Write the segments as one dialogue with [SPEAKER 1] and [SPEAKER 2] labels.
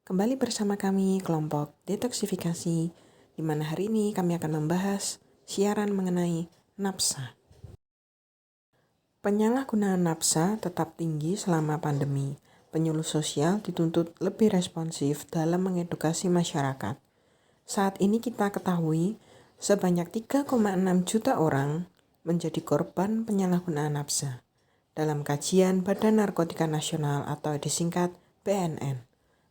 [SPEAKER 1] Kembali bersama kami kelompok detoksifikasi, di mana hari ini kami akan membahas siaran mengenai nafsa. Penyalahgunaan nafsa tetap tinggi selama pandemi. Penyuluh sosial dituntut lebih responsif dalam mengedukasi masyarakat. Saat ini kita ketahui sebanyak 3,6 juta orang menjadi korban penyalahgunaan nafsa dalam kajian Badan Narkotika Nasional atau disingkat BNN.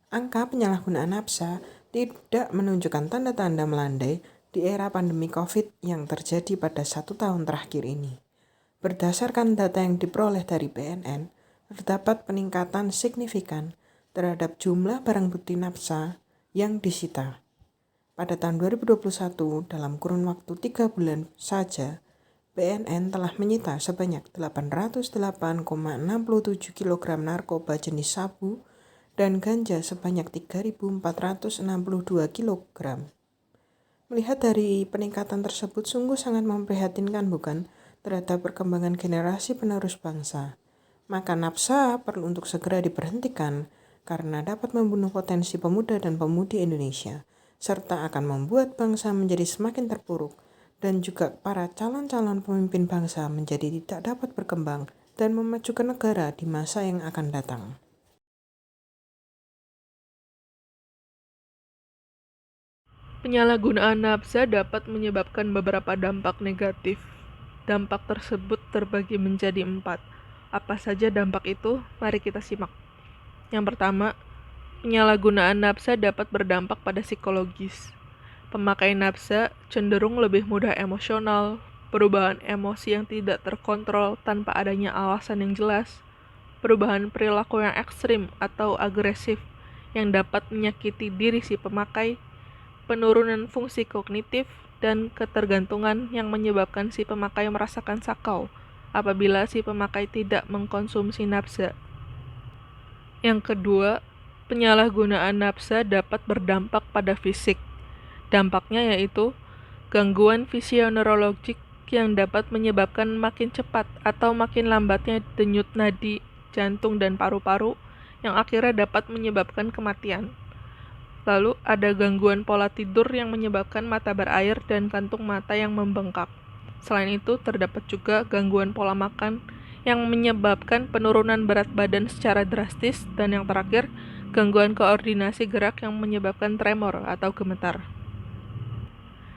[SPEAKER 1] Angka penyalahgunaan nafsa tidak menunjukkan tanda-tanda melandai di era pandemi COVID yang terjadi pada 1 tahun terakhir ini. Berdasarkan data yang diperoleh dari BNN, terdapat peningkatan signifikan terhadap jumlah barang bukti nafsa yang disita. Pada tahun 2021, dalam kurun waktu 3 bulan saja, BNN telah menyita sebanyak 808,67 kg narkoba jenis sabu dan ganja sebanyak 3.462 kg. Melihat dari peningkatan tersebut sungguh sangat memprihatinkan, bukan, terhadap perkembangan generasi penerus bangsa. Maka nafsa perlu untuk segera diberhentikan karena dapat membunuh potensi pemuda dan pemudi Indonesia, serta akan membuat bangsa menjadi semakin terpuruk dan juga para calon-calon pemimpin bangsa menjadi tidak dapat berkembang dan memajukan negara di masa yang akan datang.
[SPEAKER 2] Penyalahgunaan nafsa dapat menyebabkan beberapa dampak negatif. Dampak tersebut terbagi menjadi 4. Apa saja dampak itu? Mari kita simak. Yang pertama, penyalahgunaan nafsa dapat berdampak pada psikologis. Pemakai nafsa cenderung lebih mudah emosional, perubahan emosi yang tidak terkontrol tanpa adanya alasan yang jelas, perubahan perilaku yang ekstrim atau agresif yang dapat menyakiti diri si pemakai, penurunan fungsi kognitif, dan ketergantungan yang menyebabkan si pemakai merasakan sakau apabila si pemakai tidak mengkonsumsi nafsa. Yang kedua, penyalahgunaan nafsa dapat berdampak pada fisik. Dampaknya yaitu gangguan fisioneurologik yang dapat menyebabkan makin cepat atau makin lambatnya denyut nadi, jantung, dan paru-paru yang akhirnya dapat menyebabkan kematian. Lalu ada gangguan pola tidur yang menyebabkan mata berair dan kantung mata yang membengkak. Selain itu, terdapat juga gangguan pola makan yang menyebabkan penurunan berat badan secara drastis, dan yang terakhir, gangguan koordinasi gerak yang menyebabkan tremor atau gemetar.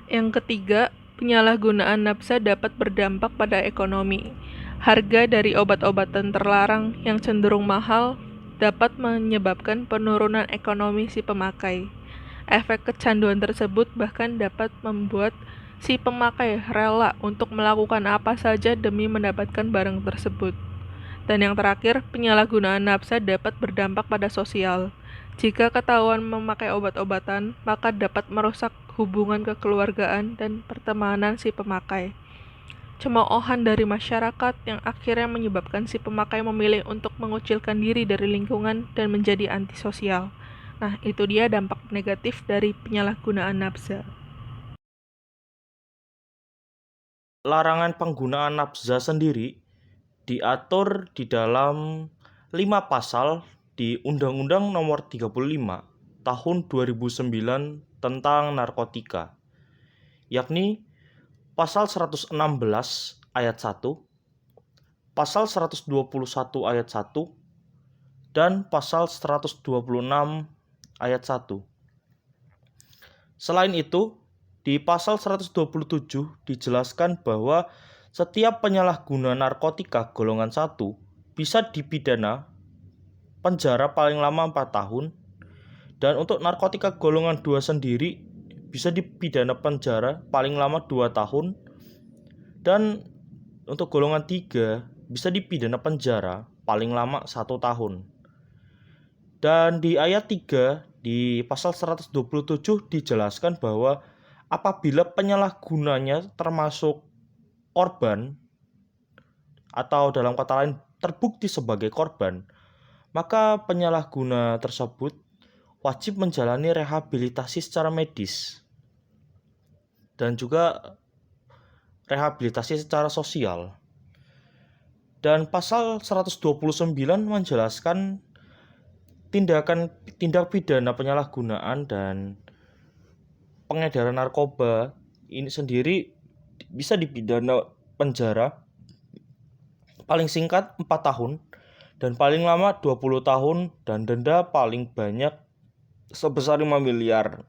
[SPEAKER 2] Yang ketiga, penyalahgunaan nafsa dapat berdampak pada ekonomi. Harga dari obat-obatan terlarang yang cenderung mahal dapat menyebabkan penurunan ekonomi si pemakai. Efek kecanduan tersebut bahkan dapat membuat si pemakai rela untuk melakukan apa saja demi mendapatkan barang tersebut. Dan yang terakhir, penyalahgunaan nafsa dapat berdampak pada sosial. Jika ketahuan memakai obat-obatan, maka dapat merusak hubungan kekeluargaan dan pertemanan si pemakai. Cemoohan dari masyarakat yang akhirnya menyebabkan si pemakai memilih untuk mengucilkan diri dari lingkungan dan menjadi antisosial. Nah, itu dia dampak negatif dari penyalahgunaan nafsa.
[SPEAKER 3] Larangan penggunaan nafza sendiri diatur di dalam 5 pasal di Undang-Undang Nomor 35 Tahun 2009 tentang narkotika, yakni pasal 116 ayat 1, pasal 121 ayat 1, dan pasal 126 ayat 1. Selain itu, di pasal 127 dijelaskan bahwa setiap penyalahguna narkotika golongan 1 bisa dipidana penjara paling lama 4 tahun, dan untuk narkotika golongan 2 sendiri bisa dipidana penjara paling lama 2 tahun, dan untuk golongan 3 bisa dipidana penjara paling lama 1 tahun. Dan di ayat 3 di pasal 127 dijelaskan bahwa apabila penyalahgunanya termasuk korban atau dalam kata lain terbukti sebagai korban, maka penyalahguna tersebut wajib menjalani rehabilitasi secara medis dan juga rehabilitasi secara sosial. Dan pasal 129 menjelaskan tindak pidana penyalahgunaan dan pengedaran narkoba ini sendiri bisa dipidana penjara paling singkat 4 tahun dan paling lama 20 tahun dan denda paling banyak sebesar 5 miliar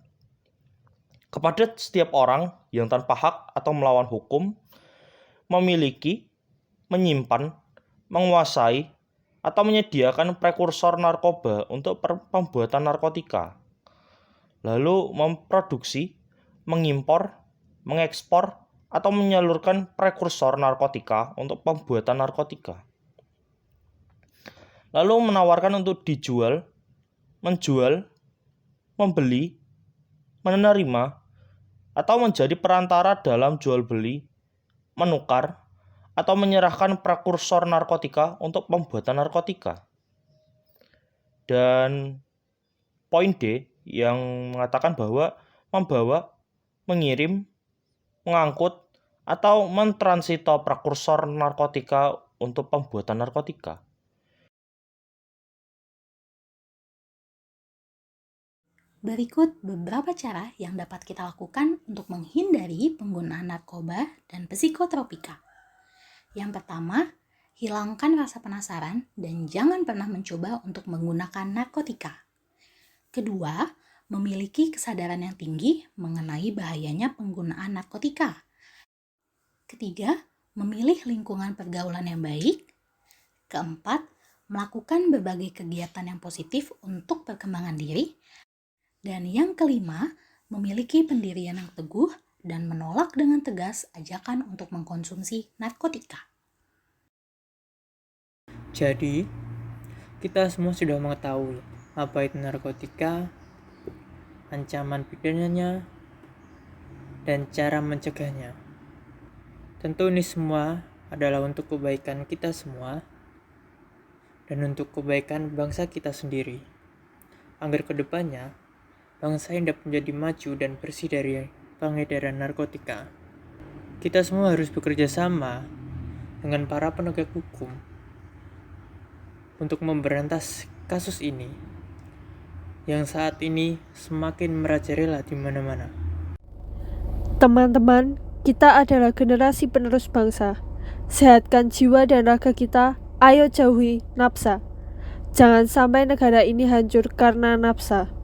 [SPEAKER 3] kepada setiap orang yang tanpa hak atau melawan hukum memiliki, menyimpan, menguasai, atau menyediakan prekursor narkoba untuk pembuatan narkotika, lalu memproduksi, mengimpor, mengekspor, atau menyalurkan prekursor narkotika untuk pembuatan narkotika, lalu menawarkan untuk dijual, menjual, membeli, menerima, atau menjadi perantara dalam jual beli, menukar, atau menyerahkan prekursor narkotika untuk pembuatan narkotika. Dan poin D yang mengatakan bahwa membawa, mengirim, mengangkut, atau mentransito prekursor narkotika untuk pembuatan narkotika.
[SPEAKER 4] Berikut beberapa cara yang dapat kita lakukan untuk menghindari penggunaan narkoba dan psikotropika. Yang pertama, hilangkan rasa penasaran dan jangan pernah mencoba untuk menggunakan narkotika. Kedua, memiliki kesadaran yang tinggi mengenai bahayanya penggunaan narkotika. Ketiga, memilih lingkungan pergaulan yang baik. Keempat, melakukan berbagai kegiatan yang positif untuk perkembangan diri. Dan yang kelima, memiliki pendirian yang teguh dan menolak dengan tegas ajakan untuk mengkonsumsi narkotika.
[SPEAKER 5] Jadi, kita semua sudah mengetahui apa itu narkotika, ancaman pidananya, dan cara mencegahnya. Tentu ini semua adalah untuk kebaikan kita semua dan untuk kebaikan bangsa kita sendiri. Agar kedepannya, bangsa ini dapat menjadi maju dan bersih dari pengedaran narkotika. Kita semua harus bekerja sama dengan para penegak hukum untuk memberantas kasus ini yang saat ini semakin merajalela di mana-mana.
[SPEAKER 6] Teman-teman, kita adalah generasi penerus bangsa. Sehatkan jiwa dan raga kita, ayo jauhi nafsa. Jangan sampai negara ini hancur karena nafsa.